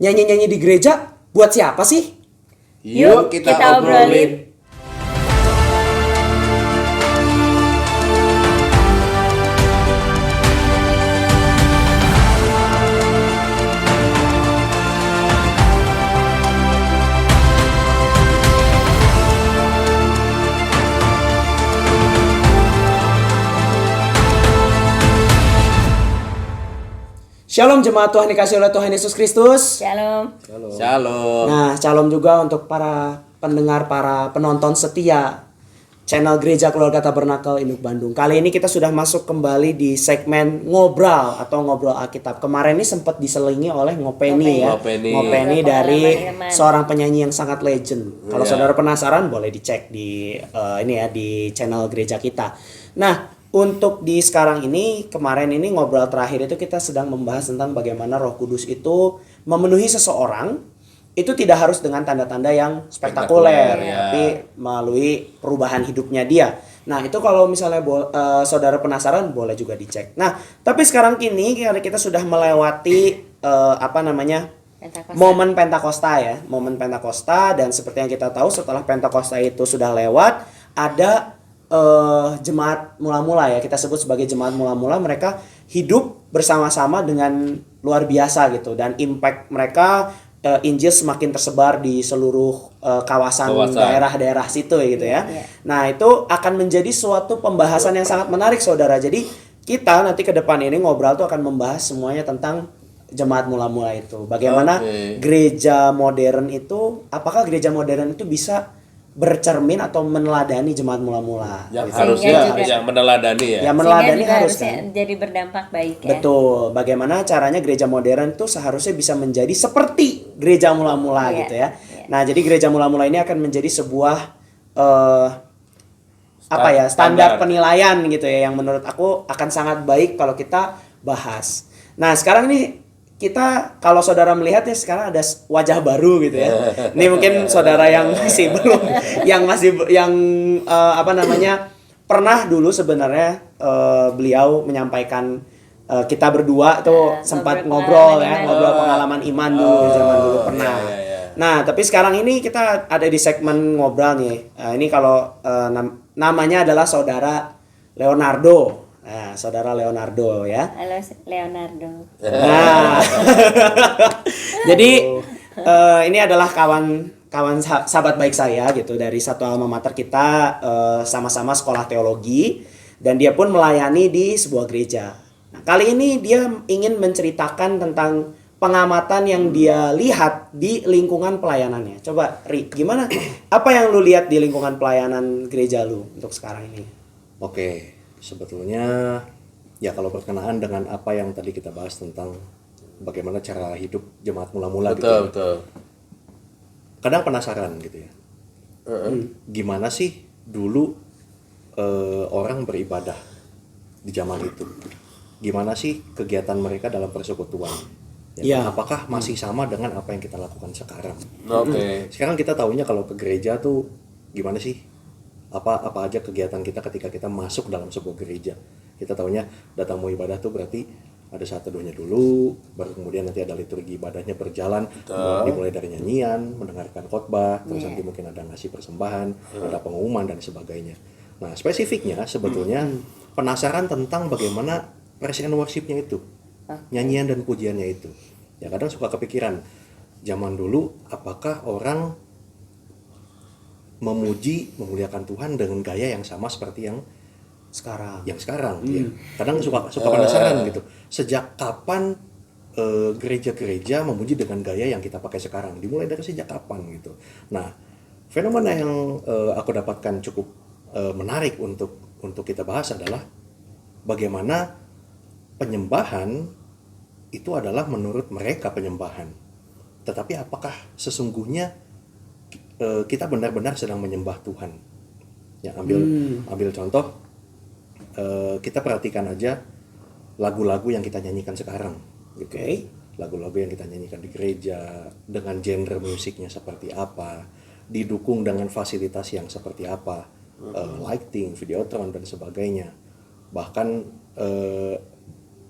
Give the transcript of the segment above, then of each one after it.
Nyanyi-nyanyi di gereja buat siapa sih? Yuk kita obrolin. Shalom jemaat Tuhan dikasih oleh Tuhan Yesus Kristus. Shalom. Shalom. Nah, shalom juga untuk para pendengar, para penonton setia channel Gereja Keluarga Tabernakel Induk Bandung. Kali ini kita sudah masuk kembali di segmen ngobrol atau ngobrol Alkitab. Kemarin ini sempat diselingi oleh Ngopeni ya. Ngopeni dari seorang penyanyi yang sangat legend. Kalau saudara penasaran boleh dicek di di channel gereja kita. Nah, untuk di sekarang ini, kemarin ini ngobrol terakhir itu kita sedang membahas tentang bagaimana Roh Kudus itu memenuhi seseorang. Itu tidak harus dengan tanda-tanda yang spektakuler, tapi melalui perubahan hidupnya dia. Nah, itu kalau misalnya saudara penasaran boleh juga dicek. Nah, tapi sekarang kini kita sudah melewati momen Pentakosta ya, momen Pentakosta, dan seperti yang kita tahu setelah Pentakosta itu sudah lewat, ada jemaat mula-mula ya, kita sebut sebagai jemaat mula-mula. Mereka hidup bersama-sama dengan luar biasa gitu, dan impact mereka Injil semakin tersebar di seluruh kawasan daerah-daerah situ gitu ya. Nah, itu akan menjadi suatu pembahasan yang sangat menarik saudara. Jadi kita nanti ke depan ini ngobrol tuh akan membahas semuanya tentang jemaat mula-mula itu. Bagaimana gereja modern itu, apakah gereja modern itu bisa bercermin atau meneladani jemaat mula-mula. Yang harusnya yang meneladani ya. Yang meneladani harus kan jadi berdampak baik ya. Betul. Bagaimana caranya gereja modern itu seharusnya bisa menjadi seperti gereja mula-mula gitu ya. Nah, jadi gereja mula-mula ini akan menjadi sebuah standar penilaian gitu ya, yang menurut aku akan sangat baik kalau kita bahas. Nah, sekarang ini kita, kalau saudara melihat ya, sekarang ada wajah baru gitu ya. Ini mungkin saudara yang masih belum, pernah dulu sebenarnya beliau menyampaikan, kita berdua tuh sempat ngobrol pengalaman iman dulu, zaman dulu pernah. Nah, tapi sekarang ini kita ada di segmen ngobrol nih. Ini kalau namanya adalah saudara Leonardo. Nah, saudara Leonardo ya. Halo Leonardo. Nah, jadi ini adalah kawan sahabat baik saya gitu, dari satu alma mater kita, sama-sama sekolah teologi, dan dia pun melayani di sebuah gereja. Nah, kali ini dia ingin menceritakan tentang pengamatan yang dia lihat di lingkungan pelayanannya. Coba Ri, gimana? Apa yang lu lihat di lingkungan pelayanan gereja lu untuk sekarang ini? Oke. Sebetulnya ya kalau berkenaan dengan apa yang tadi kita bahas tentang bagaimana cara hidup jemaat mula-mula gitu ya. Betul. Kadang penasaran gitu ya. Gimana sih dulu orang beribadah di zaman itu? Gimana sih kegiatan mereka dalam persekutuan? Ya. Apakah masih sama dengan apa yang kita lakukan sekarang? Sekarang kita tahunya kalau ke gereja tuh gimana sih? Apa aja kegiatan kita ketika kita masuk dalam sebuah gereja. Kita tahunya datang mau ibadah tuh berarti ada saat teduhnya dulu, baru kemudian nanti ada liturgi ibadahnya berjalan, dimulai dari nyanyian, mendengarkan khotbah, terus nanti mungkin ada ngasih persembahan, ada pengumuman dan sebagainya. Nah, spesifiknya sebetulnya penasaran tentang bagaimana presiden worship-nya itu, nyanyian dan pujiannya itu. Ya kadang suka kepikiran, zaman dulu apakah orang memuliakan Tuhan dengan gaya yang sama seperti yang sekarang ya. Kadang suka penasaran gitu. Sejak kapan gereja-gereja memuji dengan gaya yang kita pakai sekarang? Dimulai dari sejak kapan gitu. Nah, fenomena yang aku dapatkan cukup menarik untuk kita bahas adalah bagaimana penyembahan itu adalah menurut mereka penyembahan. Tetapi apakah sesungguhnya kita benar-benar sedang menyembah Tuhan? Ya, ambil contoh, kita perhatikan aja lagu-lagu yang kita nyanyikan sekarang gitu. Lagu-lagu yang kita nyanyikan di gereja dengan genre musiknya seperti apa, didukung dengan fasilitas yang seperti apa, lighting, videotron dan sebagainya. Bahkan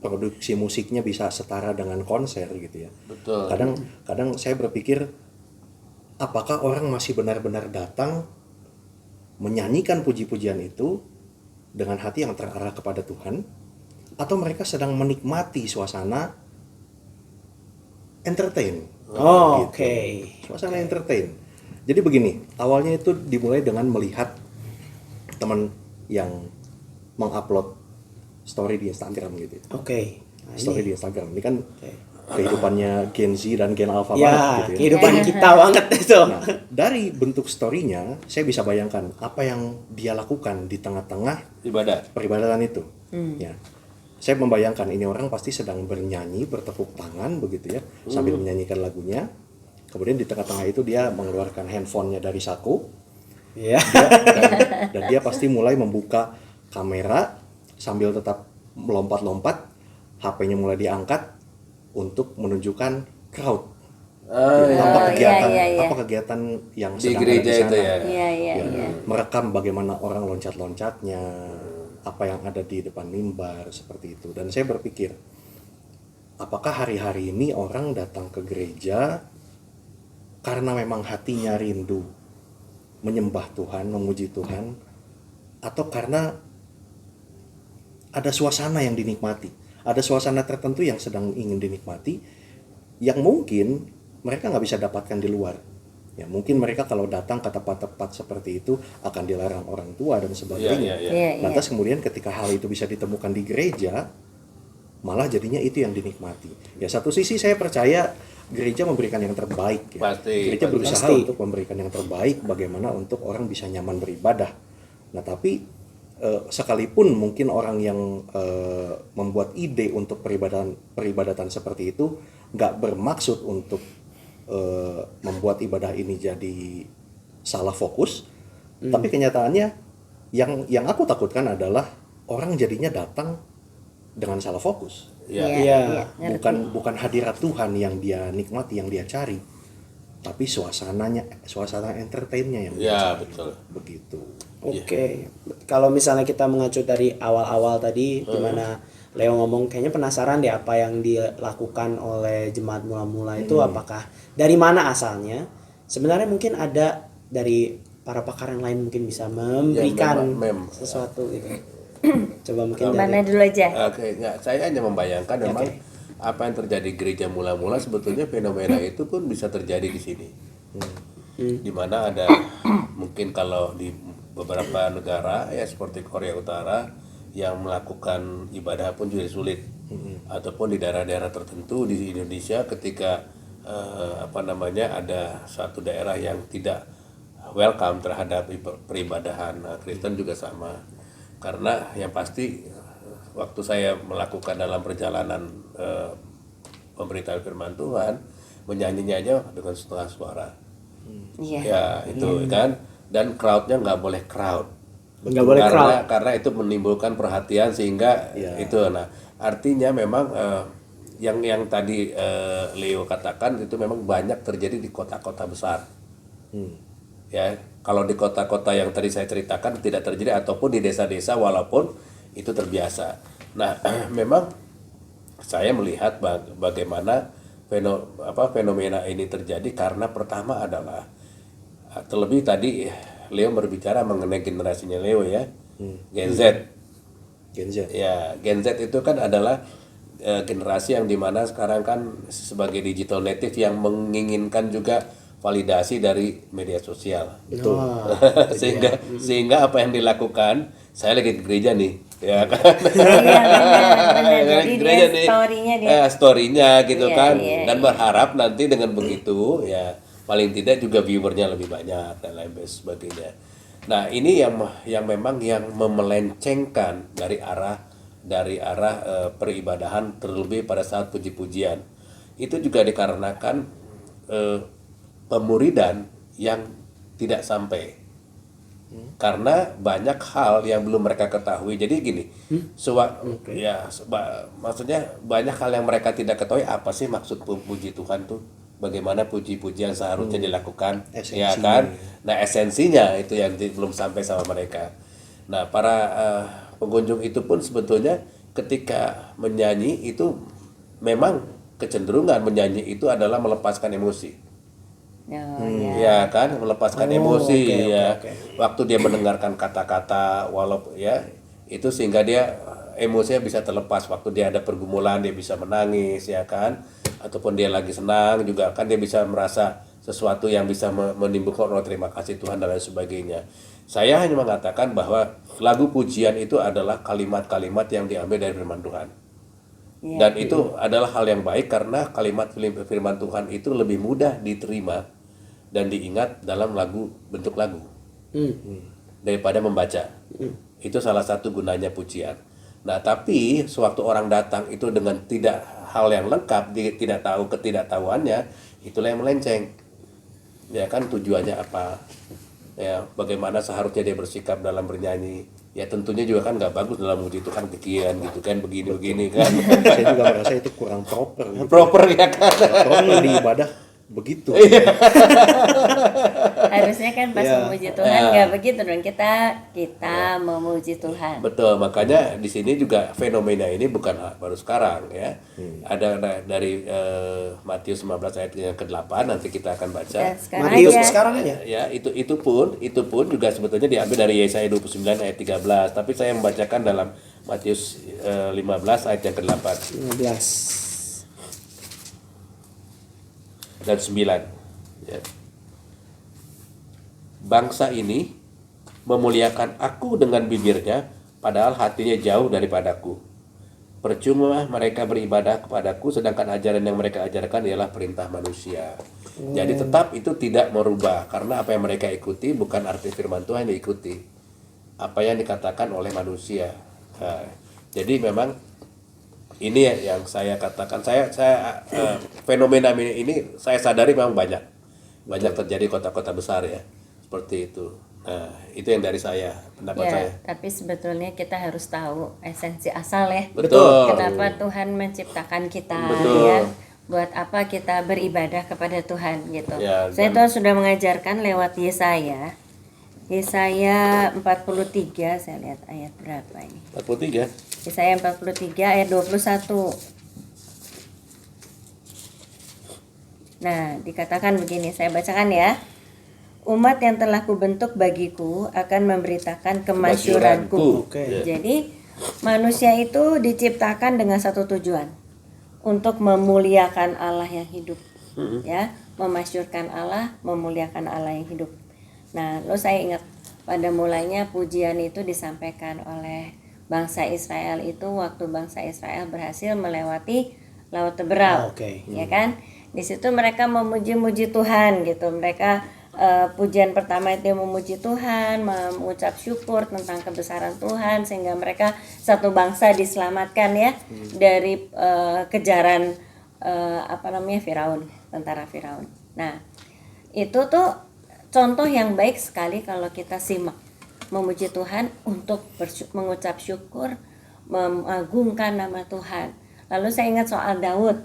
produksi musiknya bisa setara dengan konser gitu ya. Betul. Kadang saya berpikir, apakah orang masih benar-benar datang menyanyikan puji-pujian itu dengan hati yang terarah kepada Tuhan, atau mereka sedang menikmati suasana entertain. Oh, Gitu. oke. Suasana entertain. Jadi begini, awalnya itu dimulai dengan melihat teman yang mengupload story di Instagram gitu. Oke. Nah, Story ini. di Instagram ini kan kehidupannya Gen Z dan Gen Alpha banget Ya, gitu ya. kehidupan kita banget itu. Nah, dari bentuk story-nya, saya bisa bayangkan apa yang dia lakukan di tengah-tengah Ibadah. peribadatan itu. Ya, saya membayangkan ini orang pasti sedang bernyanyi, bertepuk tangan begitu ya, sambil menyanyikan lagunya. Kemudian di tengah-tengah itu dia mengeluarkan handphonenya dari saku, Iya. dan dia pasti mulai membuka kamera sambil tetap melompat-lompat, HP-nya mulai diangkat untuk menunjukkan crowd. Apa kegiatan apa kegiatan yang Di sedang gereja ada di sana. itu ya. Iya, iya, Ya, iya. merekam bagaimana orang loncat-loncatnya, apa yang ada di depan mimbar seperti itu. Dan saya berpikir, apakah hari-hari ini orang datang ke gereja karena memang hatinya rindu menyembah Tuhan, memuji Tuhan, atau karena ada suasana yang dinikmati, ada suasana tertentu yang sedang ingin dinikmati, yang mungkin mereka nggak bisa dapatkan di luar. Ya, mungkin mereka kalau datang ke tempat-tempat seperti itu akan dilarang orang tua dan sebagainya. Iya. Iya, iya. Lantas kemudian ketika hal itu bisa ditemukan di gereja, malah jadinya itu yang dinikmati. Ya, satu sisi saya percaya gereja memberikan yang terbaik. Ya. Pasti, Gereja berusaha pasti. untuk memberikan yang terbaik bagaimana untuk orang bisa nyaman beribadah. Nah, tapi sekalipun mungkin orang yang membuat ide untuk peribadatan seperti itu nggak bermaksud untuk membuat ibadah ini jadi salah fokus, tapi kenyataannya yang aku takutkan adalah orang jadinya datang dengan salah fokus. Iya. Iya. ngerti. Bukan hadirat Tuhan yang dia nikmati, yang dia cari, tapi suasana entertainnya yang dia Iya, cari. betul. Begitu. Oke, kalau misalnya kita mengacu dari awal-awal tadi, di mana Leo ngomong kayaknya penasaran deh apa yang dilakukan oleh jemaat mula-mula itu, apakah dari mana asalnya? Sebenarnya mungkin ada dari para pakar yang lain mungkin bisa memberikan sesuatu gitu. Coba mungkin Mana dari dulu aja? Oke, enggak, saya hanya membayangkan memang apa yang terjadi gereja mula-mula sebetulnya fenomena itu pun bisa terjadi di sini. Di mana ada mungkin kalau di beberapa negara ya seperti Korea Utara yang melakukan ibadah pun juga sulit, ataupun di daerah-daerah tertentu di Indonesia ketika ada satu daerah yang tidak welcome terhadap peribadahan Kristen juga sama. Karena yang pasti waktu saya melakukan dalam perjalanan pemberitaan firman Tuhan, menyanyinya aja dengan setengah suara. Iya. Ya itu kan, dan crowdnya nggak boleh crowd. Nggak boleh crowd. Karena itu menimbulkan perhatian sehingga itu. Nah artinya memang yang tadi Leo katakan itu memang banyak terjadi di kota-kota besar. Ya, kalau di kota-kota yang tadi saya ceritakan tidak terjadi, ataupun di desa-desa walaupun itu terbiasa. Nah, memang saya melihat bagaimana fenomena ini terjadi karena pertama adalah terlebih tadi Leo berbicara mengenai generasinya Leo ya, Gen Z. Gen Z. Ya, Gen Z itu kan adalah generasi yang dimana sekarang kan sebagai digital native yang menginginkan juga validasi dari media sosial. Betul. sehingga apa yang dilakukan, saya lagi ke gereja nih, ya kan? Iya, benar. Jadi Gereja dia story-nya dia. story-nya gitu Iya, kan, iya, dan berharap nanti dengan begitu ya paling tidak juga viewernya lebih banyak dan lain sebagainya. Nah ini yang memang yang memelencengkan dari arah peribadahan, terlebih pada saat puji-pujian. Itu juga dikarenakan pemuridan yang tidak sampai, karena banyak hal yang belum mereka ketahui. Jadi gini, maksudnya banyak hal yang mereka tidak ketahui, apa sih maksud puji Tuhan tuh, bagaimana puji-pujian seharusnya dilakukan, ya kan? Nah esensinya itu yang belum sampai sama mereka. Nah para pengunjung itu pun sebetulnya ketika menyanyi itu memang kecenderungan menyanyi itu adalah melepaskan emosi. Oh, ya. Ya kan, melepaskan emosi oke, ya. oke. Waktu dia mendengarkan kata-kata walaupun ya itu sehingga dia emosinya bisa terlepas. Waktu dia ada pergumulan dia bisa menangis ya kan, ataupun dia lagi senang juga kan dia bisa merasa sesuatu yang bisa menimbulkan terima kasih Tuhan dan lain sebagainya. Saya hanya mengatakan bahwa lagu pujian itu adalah kalimat-kalimat yang diambil dari firman Tuhan. Iya. Dan itu adalah hal yang baik karena kalimat firman Tuhan itu lebih mudah diterima dan diingat dalam bentuk lagu daripada membaca. Itu salah satu gunanya pujian. Nah, tapi sewaktu orang datang itu dengan tidak hal yang lengkap, dia tidak tahu ketidaktahuannya, itulah yang melenceng. Ya kan, tujuannya apa? Ya, bagaimana seharusnya dia bersikap dalam bernyanyi? Ya tentunya juga kan nggak bagus dalam muji Tuhan kekian gitu kan, begini-begini kan. Saya juga merasa itu kurang proper. Gitu. Proper ya kan. Orang di ibadah begitu. Harusnya kan pas Iya. memuji Tuhan nggak begitu dong, kita memuji Tuhan. Betul, makanya di sini juga fenomena ini bukan baru sekarang ya. Ada dari Matius 19 ayat yang ke-8 nanti kita akan baca. Dan sekarang Matius aja. sekarang aja. Ya, itu pun juga sebetulnya diambil dari Yesaya 29 ayat 13, tapi saya membacakan dalam Matius 15 ayat yang ke-8 15. dan 9. Ya. Bangsa ini memuliakan aku dengan bibirnya, padahal hatinya jauh daripadaku. Percuma mereka beribadah kepadaku, sedangkan ajaran yang mereka ajarkan ialah perintah manusia. Jadi tetap itu tidak merubah, karena apa yang mereka ikuti bukan arti firman Tuhan yang diikuti, apa yang dikatakan oleh manusia. Nah, jadi memang ini yang saya katakan, saya fenomena ini saya sadari memang banyak terjadi kota-kota besar ya, seperti itu. Nah, itu yang dari saya, pendapat Ya, saya. tapi sebetulnya kita harus tahu esensi asal ya. Betul. Kenapa Tuhan menciptakan kita Betul. ya? Buat apa kita beribadah kepada Tuhan gitu. Ya, Saya dan- tuh sudah mengajarkan lewat Yesaya 43, saya lihat ayat berapa ini. 43. Yesaya 43 ayat 21. Nah, dikatakan begini, saya bacakan ya. Umat yang telah kubentuk bagiku akan memberitakan kemasyuranku. Oke. Jadi, manusia itu diciptakan dengan satu tujuan, untuk memuliakan Allah yang hidup. Ya, memasyurkan Allah, memuliakan Allah yang hidup. Nah, lo saya ingat pada mulanya pujian itu disampaikan oleh bangsa Israel itu waktu bangsa Israel berhasil melewati Laut Teberau. Oke. Ya kan? Di situ mereka memuji-muji Tuhan gitu. Mereka pujian pertama itu memuji Tuhan, mengucap syukur tentang kebesaran Tuhan sehingga mereka satu bangsa diselamatkan ya dari kejaran Firaun, tentara Firaun. Nah, itu tuh contoh yang baik sekali kalau kita simak memuji Tuhan untuk mengucap syukur, mengagungkan nama Tuhan. Lalu saya ingat soal Daud,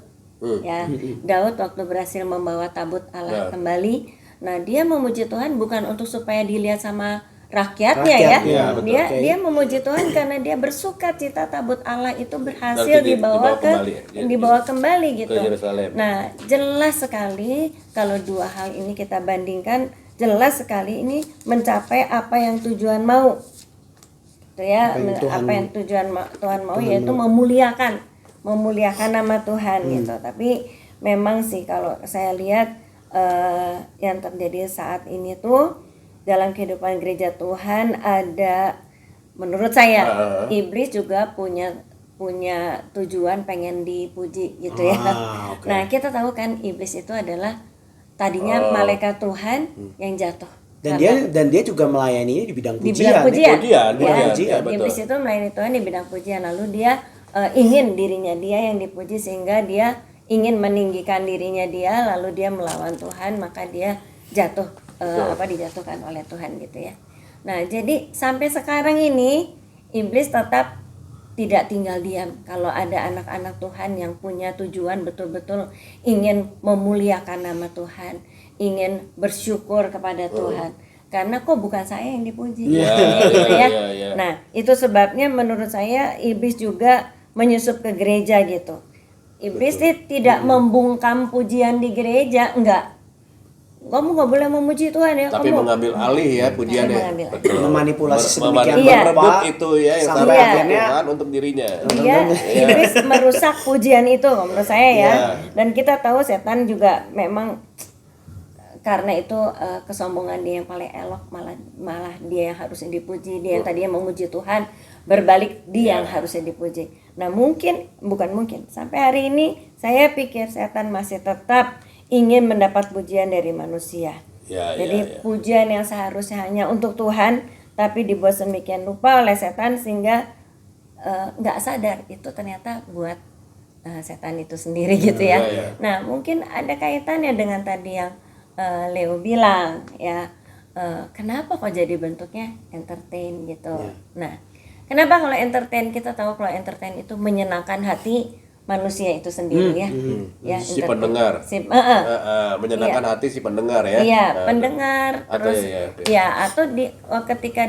ya Daud waktu berhasil membawa tabut Allah kembali. Nah dia memuji Tuhan bukan untuk supaya dilihat sama rakyatnya ya. Rakyat, ya, betul. Dia Oke. dia memuji Tuhan karena dia bersuka cita tabut Allah itu berhasil Nanti dibawa dibawa kembali, gitu. ke Yerusalem. Nah jelas sekali kalau dua hal ini kita bandingkan, jelas sekali ini mencapai apa yang tujuan mau. Itu ya, apa yang Tuhan mau yaitu memuliakan nama Tuhan gitu. Tapi memang sih kalau saya lihat yang terjadi saat ini tuh dalam kehidupan gereja Tuhan ada, menurut saya iblis juga punya tujuan pengen dipuji gitu ya. Oke. Nah kita tahu kan iblis itu adalah tadinya malaikat Tuhan yang jatuh. Dan dia juga melayani di bidang Di pujian. bidang pujian. Pujian, Ya, pujian, betul. iblis itu melayani Tuhan di bidang pujian. Lalu dia ingin dirinya dia yang dipuji sehingga dia ingin meninggikan dirinya dia, lalu dia melawan Tuhan, maka dia jatuh dijatuhkan oleh Tuhan gitu ya. Nah, jadi sampai sekarang ini iblis tetap tidak tinggal diam kalau ada anak-anak Tuhan yang punya tujuan betul-betul ingin memuliakan nama Tuhan, ingin bersyukur kepada Tuhan. Karena kok bukan saya yang dipuji, Iya, gitu ya. iya. Nah, itu sebabnya menurut saya iblis juga menyusup ke gereja gitu. Iblis sih tidak membungkam pujian di gereja, enggak. Kamu nggak boleh memuji Tuhan ya. Tapi kamu mengambil alih ya pujiannya. mengambil alih. Betul. Memanipulasi sedemikian rupa, merebut itu ya yang sampai sama akhirnya Tuhan untuk dirinya. Dia iblis merusak pujian itu menurut saya ya. Iya. Dan kita tahu setan juga memang karena itu kesombongan dia yang paling elok, malah dia yang harusnya dipuji, dia yang tadinya memuji Tuhan berbalik dia yang harusnya dipuji. Nah bukan mungkin sampai hari ini saya pikir setan masih tetap ingin mendapat pujian dari manusia. Jadi pujian yang seharusnya hanya untuk Tuhan tapi dibuat sedemikian rupa oleh setan sehingga nggak sadar itu ternyata buat setan itu sendiri gitu ya. Nah mungkin ada kaitannya dengan tadi yang Leo bilang ya, kenapa kok jadi bentuknya entertain gitu. Nah kenapa kalau entertain, kita tahu kalau entertain itu menyenangkan hati manusia itu sendiri ya. Ya Si pendengar. Menyenangkan hati si pendengar ya. Iya, pendengar Atau terus atau ketika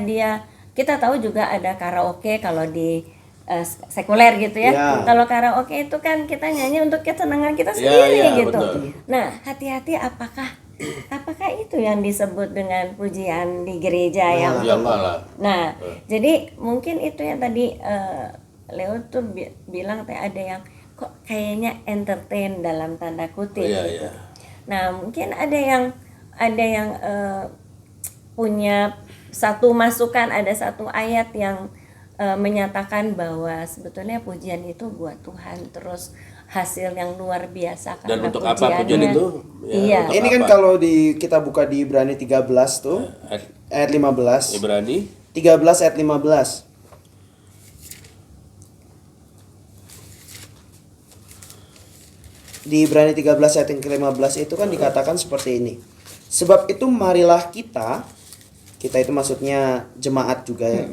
kita tahu juga ada karaoke kalau di sekuler gitu ya. Kalau karaoke itu kan kita nyanyi untuk kesenangan kita sendiri gitu. Betul. Nah, hati-hati apakah itu yang disebut dengan pujian di gereja yang enggak lah. Nah, jadi mungkin itu yang tadi Leo tuh bilang ada yang kok kayaknya entertain dalam tanda kutip. Gitu. Nah, mungkin ada yang punya satu masukan, ada satu ayat yang menyatakan bahwa sebetulnya pujian itu buat Tuhan, terus hasil yang luar biasa karena dan untuk apa pujian itu? Iya. Ini kan kalau kita buka di Ibrani 13 tuh ayat 15. Ibrani 13 ayat 15. Di Ibrani 13 ayat yang ke-15 itu kan dikatakan seperti ini. Sebab itu marilah kita itu maksudnya jemaat juga ya.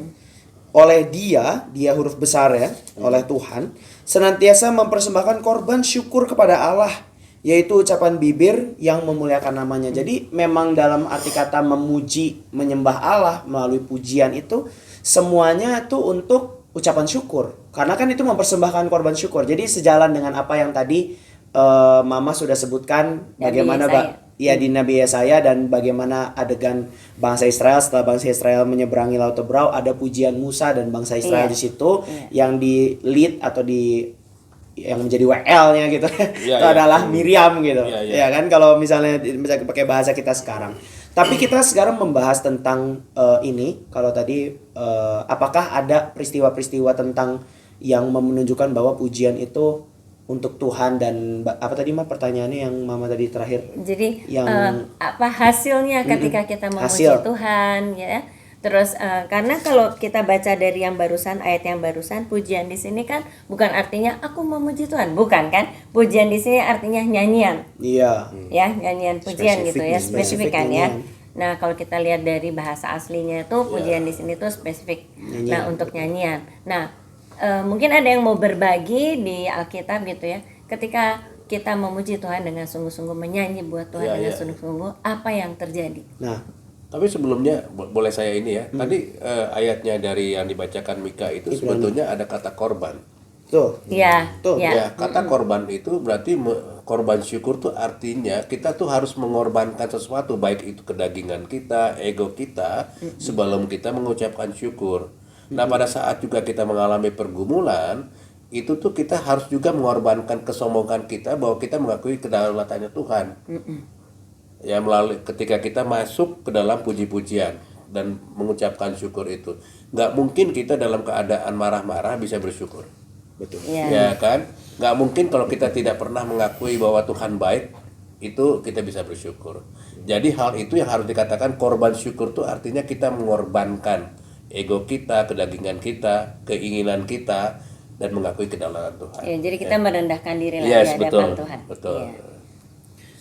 Oleh dia huruf besar ya, oleh Tuhan, senantiasa mempersembahkan korban syukur kepada Allah, yaitu ucapan bibir yang memuliakan namanya. Jadi memang dalam arti kata memuji, menyembah Allah melalui pujian itu semuanya tuh untuk ucapan syukur. Karena kan itu mempersembahkan korban syukur. Jadi sejalan dengan apa yang tadi Mama sudah sebutkan bagaimana di Nabi Yesaya dan bagaimana adegan bangsa Israel setelah bangsa Israel menyeberangi Laut Tebrau, ada pujian Musa dan bangsa Israel di situ yang di lead atau yang menjadi WL-nya gitu. Itu adalah Miriam gitu. Ya kan kalau misalnya pakai bahasa kita sekarang. Tapi kita sekarang membahas tentang ini kalau tadi apakah ada peristiwa-peristiwa tentang yang menunjukkan bahwa pujian itu untuk Tuhan dan apa tadi pertanyaannya yang Mama tadi terakhir. Jadi yang apa hasilnya ketika kita memuji Tuhan ya. Terus karena kalau kita baca dari yang barusan, ayat yang barusan, pujian di sini kan bukan artinya aku memuji Tuhan, bukan kan? Pujian di sini artinya nyanyian. Iya. Ya, nyanyian pujian gitu ya, spesifik kan ya. Nah, kalau kita lihat dari bahasa aslinya itu pujian di sini tuh spesifik. Nyanyian. Nah, untuk nyanyian. Nah, mungkin ada yang mau berbagi di Alkitab gitu ya. Ketika kita memuji Tuhan dengan sungguh-sungguh, menyanyi buat Tuhan dengan sungguh-sungguh, apa yang terjadi? Nah, tapi sebelumnya boleh saya ini ya. Tadi ayatnya dari yang dibacakan Mika itu sebetulnya ada kata korban. Tuh. Ya, tuh. Ya, kata korban itu berarti korban syukur tuh artinya kita tuh harus mengorbankan sesuatu, baik itu kedagingan kita, ego kita, sebelum kita mengucapkan syukur. Nah, pada saat juga kita mengalami pergumulan, itu tuh kita harus juga mengorbankan kesombongan kita bahwa kita mengakui kedaulatannya Tuhan. Ya, melalui ketika kita masuk ke dalam puji-pujian dan mengucapkan syukur itu, nggak mungkin kita dalam keadaan marah-marah bisa bersyukur. Betul. Ya kan? Nggak mungkin kalau kita tidak pernah mengakui bahwa Tuhan baik, itu kita bisa bersyukur. Jadi hal itu yang harus dikatakan korban syukur tuh artinya kita mengorbankan ego kita, kedagingan kita, keinginan kita, dan mengakui kedaulatan Tuhan. Ya, jadi kita merendahkan diri di hadapan Tuhan. Betul. Ya.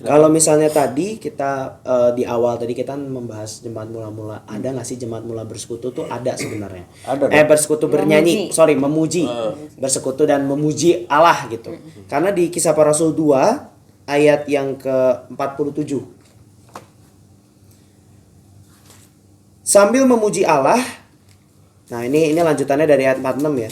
Kalau misalnya tadi kita di awal tadi kita membahas jemaat mula-mula, ada nggak sih jemaat mula bersekutu tuh ada sebenarnya? Ada. Bersekutu bernyanyi, memuji, bersekutu dan memuji Allah gitu. Karena di Kisah Para Rasul 2 ayat yang ke-47. Sambil memuji Allah. Nah, ini lanjutannya dari ayat 46 ya.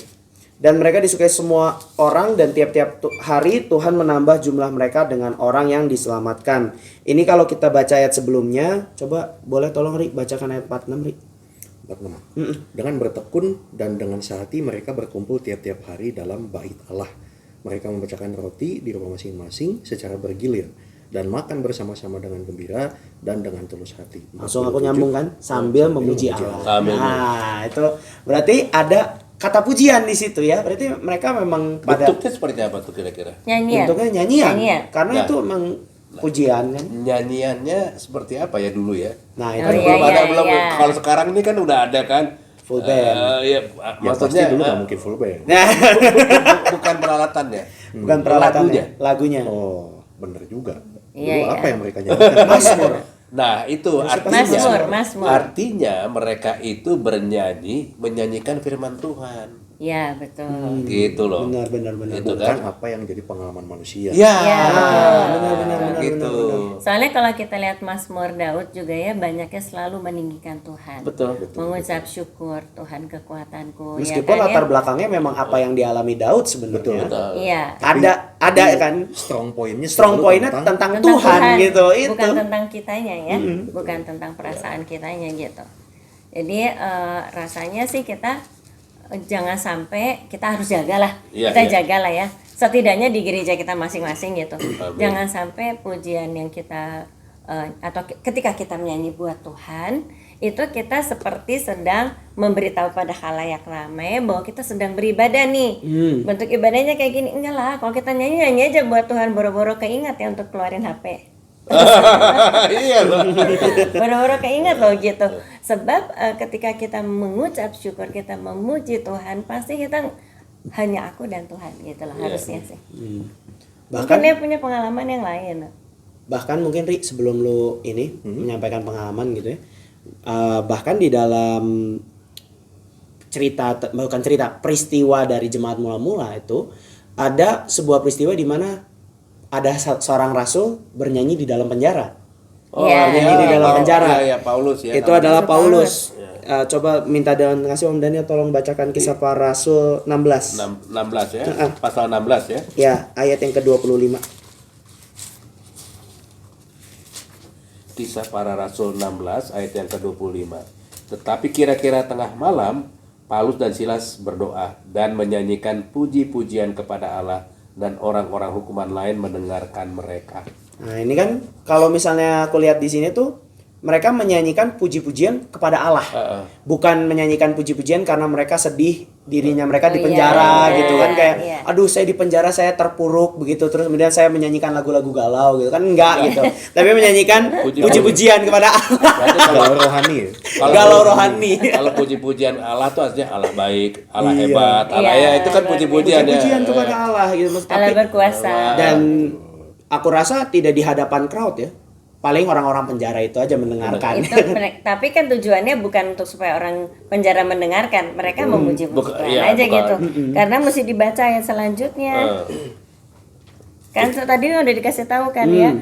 Dan mereka disukai semua orang dan tiap-tiap hari Tuhan menambah jumlah mereka dengan orang yang diselamatkan. Ini kalau kita baca ayat sebelumnya, coba boleh tolong Ri bacakan ayat 46 Ri. 46. Dengan bertekun dan dengan sehati mereka berkumpul tiap-tiap hari dalam bait Allah. Mereka membacakan roti di rumah masing-masing secara bergilir dan makan bersama-sama dengan gembira dan dengan tulus hati. Langsung aku nyambung kan sambil memuji Allah. Amin. Nah, itu berarti ada kata pujian di situ ya. Berarti mereka memang pada Bentuknya seperti apa tuh kira-kira? Nyanyian. bentuknya nyanyian. Karena Nah. itu memang pujian kan. Nyanyiannya seperti apa ya dulu ya? Nah, itu Oh, iya, Belum ada, iya, belum. iya. Kalau sekarang ini kan udah ada kan. Full band. Ya, Ya maksudnya pasti dulu nggak mungkin full band. Nah, bukan peralatannya. bukan peralatannya, lagunya. Oh, bener juga. Iya, Dulu iya. apa yang mereka nyanyikan? Mazmur. Nah, itu Mazmur. artinya mereka itu menyanyikan firman Tuhan. Ya, betul. Gitu loh. Benar. Itu Bukan kan. apa yang jadi pengalaman manusia. Ya, Ya, benar, gitu. Soalnya kalau kita lihat Mazmur Daud juga ya banyaknya selalu meninggikan Tuhan. Betul. Mengucap syukur Tuhan kekuatanku. Meskipun ya kan, latar belakangnya memang apa yang dialami Daud sebenarnya. Iya. Ada kan Strong pointnya strong selalu pointnya tentang Tuhan gitu itu. Bukan tentang kitanya ya, bukan tentang perasaan kitanya gitu. Jadi rasanya sih kita jangan sampai kita harus jagalah, Iya, kita iya. jagalah ya. Setidaknya di gereja kita masing-masing gitu. Amin. Jangan sampai pujian yang kita atau ketika kita menyanyi buat Tuhan itu kita seperti sedang memberitahu pada khalayak ramai bahwa kita sedang beribadah nih. Bentuk ibadahnya kayak gini, enggak lah. Kalau kita nyanyi aja buat Tuhan, boro-boro keingat ya untuk keluarin HP. Iya loh. Boro-boro keingat loh gitu. Sebab ketika kita mengucap syukur, kita memuji Tuhan, pasti kita hanya aku dan Tuhan gitu loh harusnya sih. Bahkan Mungkin dia punya pengalaman yang lain. bahkan mungkin Ri sebelum lu ini menyampaikan pengalaman gitu ya. Bahkan di dalam peristiwa dari jemaat mula-mula itu ada sebuah peristiwa di mana ada seorang rasul bernyanyi di dalam penjara. Iya, Bernyanyi di dalam penjara. Iya, Paulus ya. Itu adalah Paulus. Coba minta dan kasih Om Daniel tolong bacakan kisah para rasul 16. 16 ya. Pasal 16 ya. Ya, ayat yang ke-25. Kisah para Rasul 16 ayat yang ke-25. Tetapi kira-kira tengah malam Paulus dan Silas berdoa dan menyanyikan puji-pujian kepada Allah dan orang-orang hukuman lain mendengarkan mereka. Nah, ini kan kalau misalnya aku lihat di sini tuh mereka menyanyikan puji-pujian kepada Allah. Bukan menyanyikan puji-pujian karena mereka sedih dirinya mereka di penjara gitu kan kayak aduh saya di penjara saya terpuruk begitu terus kemudian saya menyanyikan lagu-lagu galau gitu kan enggak gitu. Tapi menyanyikan puji-pujian kepada Allah. Galau rohani ya. Galau rohani. Kalau puji-pujian Allah tuh artinya Allah baik, Allah hebat, Allah ya itu kan puji-pujian ya. Puji-pujian kepada Allah gitu. Allah berkuasa. Dan aku rasa tidak di hadapan crowd ya. Paling orang-orang penjara itu aja mendengarkan. Tapi kan tujuannya bukan untuk supaya orang penjara mendengarkan, mereka memuji Tuhan iya, aja bukan. gitu. Karena mesti dibaca ayat selanjutnya. Kan tadi udah dikasih tahu kan ya,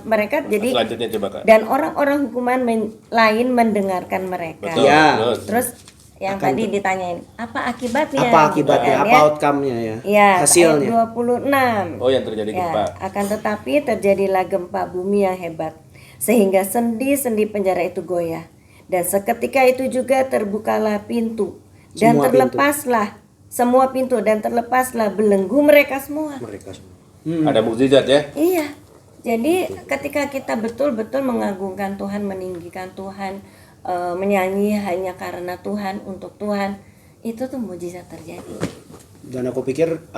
mereka jadi Selanjutnya coba Kak. dan orang-orang hukuman lain mendengarkan mereka. Betul. Ya. Terus yang tadi ditanyain apa akibatnya? Apa akibatnya? Kan, Apa outcome-nya ya? Ya, Hasilnya. ayat 26. Oh, yang terjadi gempa. Ya, akan tetapi terjadilah gempa bumi yang hebat sehingga sendi-sendi penjara itu goyah dan seketika itu juga terbukalah pintu dan Semua terlepaslah semua pintu dan terlepaslah belenggu mereka semua. Mereka semua. Ada mukjizat ya. Iya. Jadi ketika kita betul-betul mengagungkan Tuhan, meninggikan Tuhan, menyanyi hanya karena Tuhan, untuk Tuhan, itu tuh mujizat terjadi. Dan aku pikir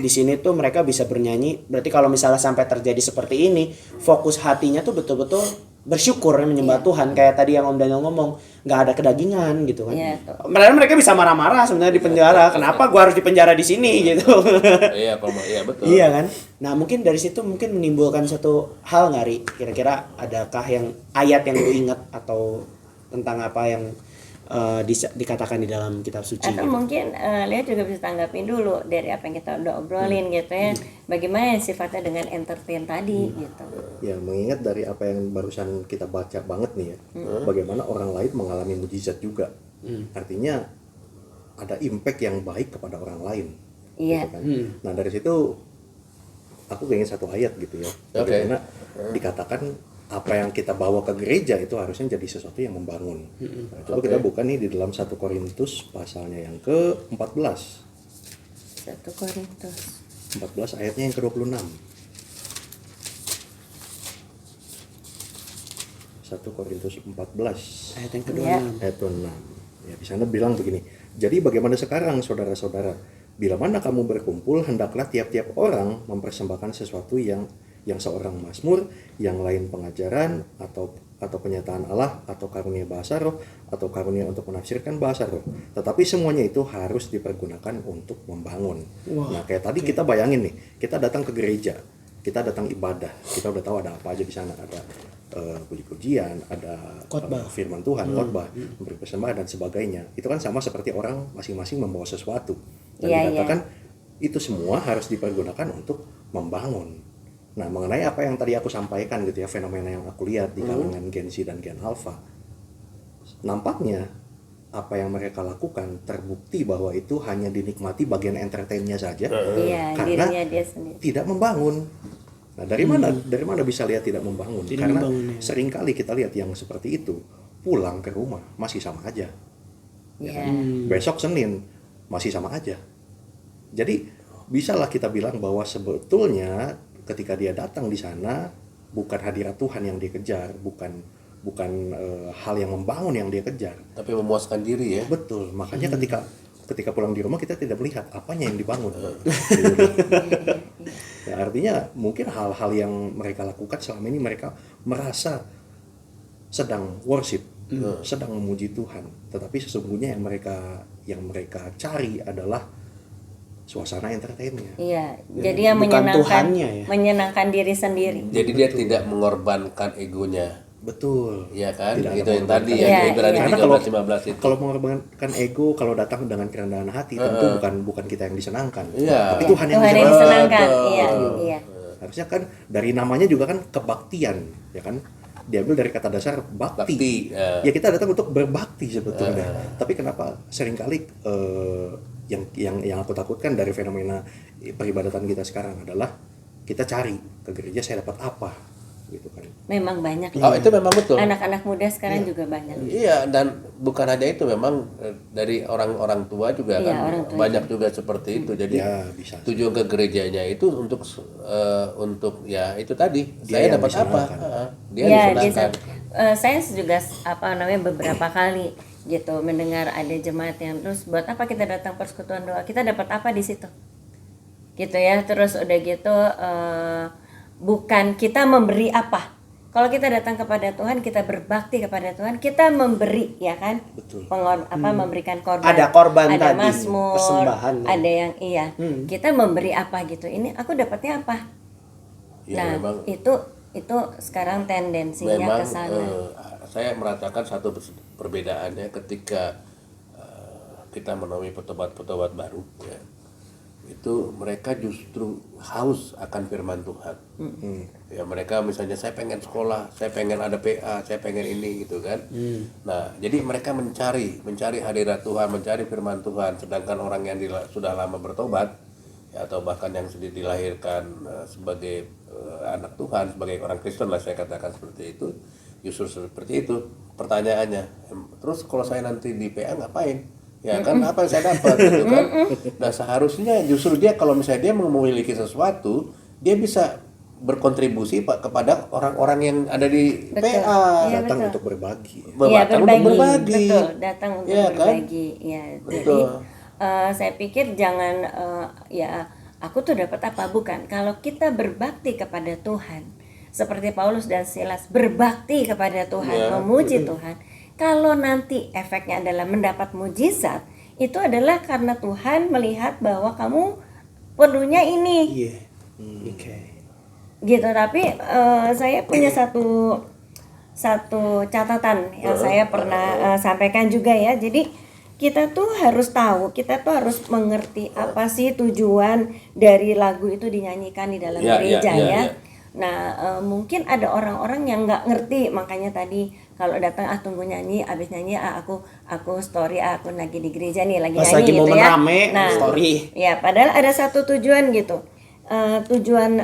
di sini tuh mereka bisa bernyanyi. Berarti kalau misalnya sampai terjadi seperti ini, fokus hatinya tuh betul-betul bersyukur menyembah Tuhan. Kayak tadi yang Om Daniel ngomong, nggak ada kedagingan gitu kan. Iya, tuh. Mereka bisa marah-marah sebenarnya di penjara. Kenapa gua harus di penjara di sini gitu? Iya, kalau iya betul. Iya kan. Nah mungkin dari situ mungkin menimbulkan satu hal nggak Ri? Kira-kira adakah yang ayat yang lu ingat atau tentang apa yang dikatakan di dalam kitab suci? Atau gitu? mungkin Lea juga bisa tanggapin dulu dari apa yang kita udah obrolin gitu ya. Bagaimana sifatnya dengan entertain tadi gitu. Ya, mengingat dari apa yang barusan kita baca banget nih ya, bagaimana orang lain mengalami mujizat juga. Artinya ada impact yang baik kepada orang lain. Iya. Gitu kan. Nah dari situ aku pengen satu ayat gitu ya. Oke. Bagaimana dikatakan apa yang kita bawa ke gereja itu harusnya jadi sesuatu yang membangun. Nah, coba kita buka nih di dalam 1 Korintus pasalnya yang ke-14. 1 Korintus 14 ayatnya yang ke-26. 1 Korintus 14 Ayat yang kedua. Iya. ayat 6. Ya, di sana bilang begini. Jadi bagaimana sekarang saudara-saudara? Bila mana kamu berkumpul, hendaklah tiap-tiap orang mempersembahkan sesuatu yang seorang mazmur, yang lain pengajaran atau penyataan Allah, atau karunia bahasa roh, atau karunia untuk menafsirkan bahasa roh. Tetapi semuanya itu harus dipergunakan untuk membangun. Nah, kayak tadi kita bayangin nih, kita datang ke gereja, kita datang ibadah, kita udah tahu ada apa aja di sana, ada puji-pujian, ada Khotbah. firman Tuhan, khotbah, memberi persembahan dan sebagainya. Itu kan sama seperti orang masing-masing membawa sesuatu. Dan Iya, dikatakan itu semua harus dipergunakan untuk membangun. Nah, mengenai apa yang tadi aku sampaikan gitu ya, fenomena yang aku lihat di kalangan Gen Z dan Gen Alpha, nampaknya apa yang mereka lakukan terbukti bahwa itu hanya dinikmati bagian entertainnya saja, Iya, karena dirinya dia sendiri. tidak membangun. Nah, dari mana bisa lihat tidak membangun? Tidak Karena membangun, ya. seringkali kita lihat yang seperti itu pulang ke rumah masih sama aja. Iya. Besok Senin masih sama aja. Jadi bisalah kita bilang bahwa sebetulnya ketika dia datang di sana bukan hadirat Tuhan yang dia kejar, bukan hal yang membangun yang dia kejar. Tapi memuaskan diri ya. Betul. Makanya ketika pulang di rumah kita tidak melihat apanya yang dibangun. Ya, artinya mungkin hal-hal yang mereka lakukan selama ini mereka merasa sedang worship, sedang memuji Tuhan, tetapi sesungguhnya yang mereka cari adalah suasana entertainnya. Iya, jadi yang Bukan Tuhannya ya. menyenangkan diri sendiri. Jadi dia tidak mengorbankan egonya. Betul. Iya kan? Tidak Itu ada yang tadi Iya, ya, Ibrani iya. 13-15 itu. Kalau mengorbankan ego, kalau datang dengan kerendahan hati, tentu bukan kita yang disenangkan, Iya. tapi Tuhan yang Tuhan yang disenangkan. disenangkan. Betul. Iya, iya. Harusnya kan dari namanya juga kan kebaktian, ya kan? Diambil dari kata dasar bakti. Bakti, ya. Ya kita datang untuk berbakti sebetulnya. Tapi kenapa seringkali yang aku takutkan dari fenomena peribadatan kita sekarang adalah kita cari ke gereja saya dapat apa, gitu kan? Memang banyak. Oh, itu memang betul. Anak-anak muda sekarang juga banyak. Iya, dan bukan hanya itu, memang dari orang-orang tua juga Iya, kan orang tua banyak juga seperti itu. Jadi Ya, bisa. tujuan ke gerejanya itu untuk ya itu tadi Dia saya yang dapat apa? disenangkan. Dia Ya, disenangkan. saya juga beberapa kali gitu mendengar ada jemaat yang terus buat apa kita datang persekutuan doa, kita dapat apa di situ, gitu ya. Terus udah gitu bukan kita memberi apa. Kalau kita datang kepada Tuhan, kita berbakti kepada Tuhan, kita memberi, ya kan? Betul. Memberikan korban. Ada korban ada tadi, mazmur, persembahan. ada yang kita memberi apa gitu. Ini aku dapatnya apa? Ya, Nah, memang itu sekarang tendensinya memang ke sana. saya merasakan satu perbedaannya ketika kita menemui petobat-petobat baru ya. Itu mereka justru haus akan firman Tuhan. Ya, mereka misalnya saya pengen sekolah, saya pengen ada PA, saya pengen ini gitu kan. Nah, jadi mereka mencari hadirat Tuhan, mencari firman Tuhan, sedangkan orang yang sudah lama bertobat ya, atau bahkan yang sudah dilahirkan sebagai anak Tuhan, sebagai orang Kristen lah saya katakan seperti itu, justru seperti itu pertanyaannya. Terus kalau saya nanti di PA ngapain? Ya kan apa yang saya dapat gitu kan. Nah, seharusnya justru dia kalau misalnya dia memiliki sesuatu, dia bisa berkontribusi kepada orang-orang yang ada di Betul. PA. Iya, Datang betul. untuk berbagi. Iya, Datang untuk berbagi. Betul, datang untuk Iya, kan? berbagi. Ya, jadi Betul. saya pikir jangan ya aku tuh dapat apa, bukan. Kalau kita berbakti kepada Tuhan, seperti Paulus dan Silas berbakti kepada Tuhan, Iya. memuji Tuhan. Kalau nanti efeknya adalah mendapat mujizat, itu adalah karena Tuhan melihat bahwa kamu perlunya ini. Iya. Oke. Gitu. Tapi saya punya satu catatan yang saya pernah sampaikan juga ya. Jadi kita tuh harus tahu, kita tuh harus mengerti apa sih tujuan dari lagu itu dinyanyikan di dalam gereja ya. Nah, mungkin ada orang-orang yang nggak ngerti, makanya tadi Kalau datang tunggu nyanyi, abis nyanyi aku story, aku lagi di gereja nih lagi Pas nyanyi lagi gitu momen ya. rame, story. Ya padahal ada satu tujuan gitu. Tujuan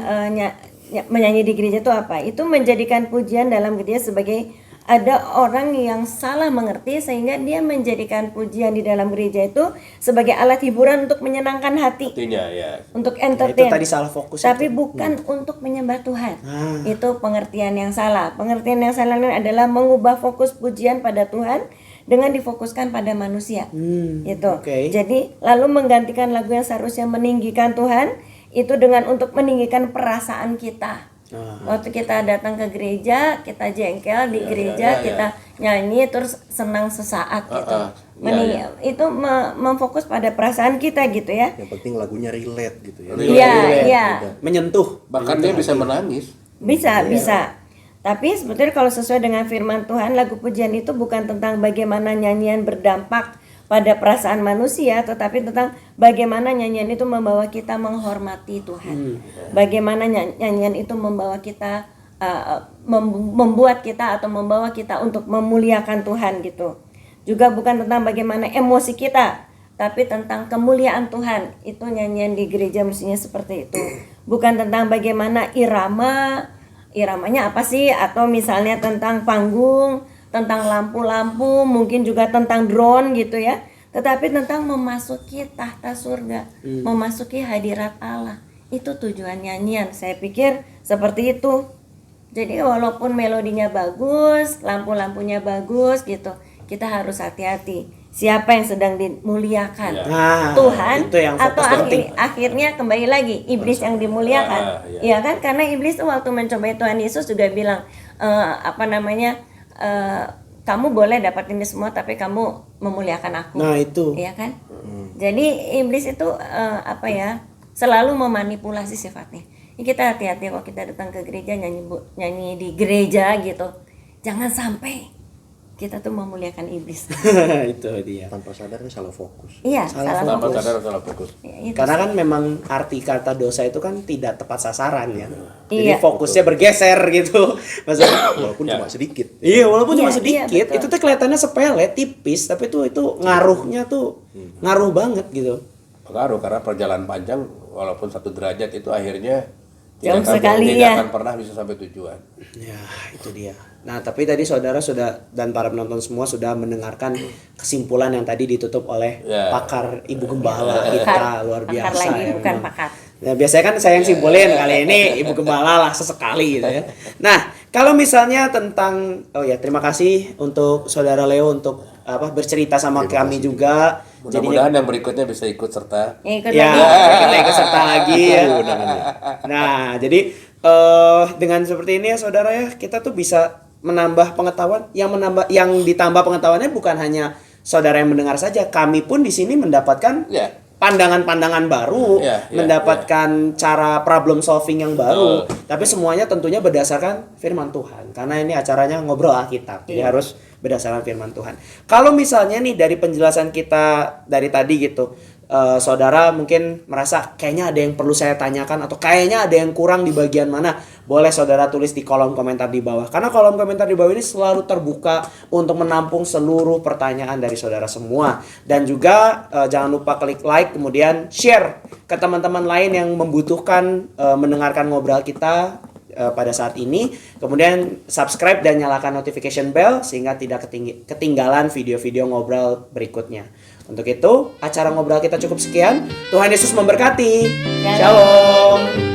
menyanyi di gereja itu apa? Itu menjadikan pujian dalam gereja sebagai ada orang yang salah mengerti sehingga dia menjadikan pujian di dalam gereja itu sebagai alat hiburan untuk menyenangkan hati, Artinya ya. untuk Nah, itu entertain. tadi salah fokus. Tapi itu. bukan untuk menyembah Tuhan. Itu pengertian yang salah. Pengertian yang salah adalah mengubah fokus pujian pada Tuhan dengan difokuskan pada manusia. Gitu. oke. Jadi lalu menggantikan lagu yang seharusnya meninggikan Tuhan itu dengan untuk meninggikan perasaan kita. Waktu kita datang ke gereja, kita jengkel di gereja, kita nyanyi terus senang sesaat gitu. Itu memfokus pada perasaan kita gitu ya. Yang penting lagunya relate gitu ya. Iya. Menyentuh. Bahkan dia bisa menangis. Bisa. Tapi sebetulnya kalau sesuai dengan firman Tuhan, lagu pujian itu bukan tentang bagaimana nyanyian berdampak pada perasaan manusia, tetapi tentang bagaimana nyanyian itu membawa kita menghormati Tuhan. Bagaimana nyanyian itu membawa kita membuat kita atau membawa kita untuk memuliakan Tuhan gitu. Juga bukan tentang bagaimana emosi kita, tapi tentang kemuliaan Tuhan. Itu nyanyian di gereja mestinya seperti itu. Bukan tentang bagaimana iramanya apa sih, atau misalnya tentang panggung, tentang lampu-lampu, mungkin juga tentang drone gitu ya. Tetapi tentang memasuki tahta surga, memasuki hadirat Allah. Itu tujuan nyanyian. Saya pikir seperti itu. Jadi walaupun melodinya bagus, lampu-lampunya bagus gitu, kita harus hati-hati. Siapa yang sedang dimuliakan? Nah, Tuhan itu yang fokus atau penting. akhirnya kembali lagi iblis yang dimuliakan. Iya kan? Karena iblis tuh waktu mencobai Tuhan Yesus juga bilang kamu boleh dapat ini semua tapi kamu memuliakan aku. Nah, itu. Iya kan? Jadi iblis itu selalu memanipulasi sifatnya. Ini kita hati-hati kalau kita datang ke gereja nyanyi di gereja gitu. Jangan sampai kita tuh memuliakan iblis. Itu dia. Tanpa sadar ini salah fokus. Iya, Salah salah Tanpa fokus. sadar salah fokus. Ya, itu. Karena kan memang arti kata dosa itu kan tidak tepat sasaran ya. Jadi Iya. fokusnya bergeser gitu. Maksudnya Walaupun cuma sedikit. iya, walaupun cuma Iya, sedikit, betul. itu tuh kelihatannya sepele, tipis, tapi itu ngaruhnya tuh ngaruh banget gitu. Pengaruh karena perjalanan panjang walaupun 1 derajat itu akhirnya Jauh tidak sekali tidak ya. akan pernah bisa sampai tujuan. Ya, itu dia. Nah, tapi tadi saudara sudah dan para penonton semua sudah mendengarkan kesimpulan yang tadi ditutup oleh Ya. pakar Ibu Gembala kita luar biasa. Pakar lagi, ya, bukan memang. pakar. Nah, biasanya kan saya yang simpulin, kali ini Ibu Gembala lah sesekali gitu ya. Nah, kalau misalnya tentang terima kasih untuk Saudara Leo untuk bercerita sama kami juga. Mudah-mudahan yang berikutnya bisa ikut serta. Ya, ikut Ya, lagi. kita ikut serta lagi ya. Nah, jadi dengan seperti ini ya saudara ya, kita tuh bisa menambah pengetahuan. Yang ditambah pengetahuannya bukan hanya saudara yang mendengar saja, kami pun di sini mendapatkan Ya. pandangan-pandangan baru, mendapatkan cara problem solving yang baru. Tapi semuanya tentunya berdasarkan firman Tuhan. Karena ini acaranya ngobrol Alkitab. Jadi harus berdasarkan firman Tuhan. Kalau misalnya nih dari penjelasan kita dari tadi gitu, saudara mungkin merasa kayaknya ada yang perlu saya tanyakan atau kayaknya ada yang kurang di bagian mana, boleh saudara tulis di kolom komentar di bawah. Karena kolom komentar di bawah ini selalu terbuka untuk menampung seluruh pertanyaan dari saudara semua. Dan juga jangan lupa klik like, kemudian share ke teman-teman lain yang membutuhkan mendengarkan ngobrol kita pada saat ini. Kemudian subscribe dan nyalakan notification bell sehingga tidak ketinggalan video-video ngobrol berikutnya. Untuk itu, acara ngobrol kita cukup sekian. Tuhan Yesus memberkati. Shalom.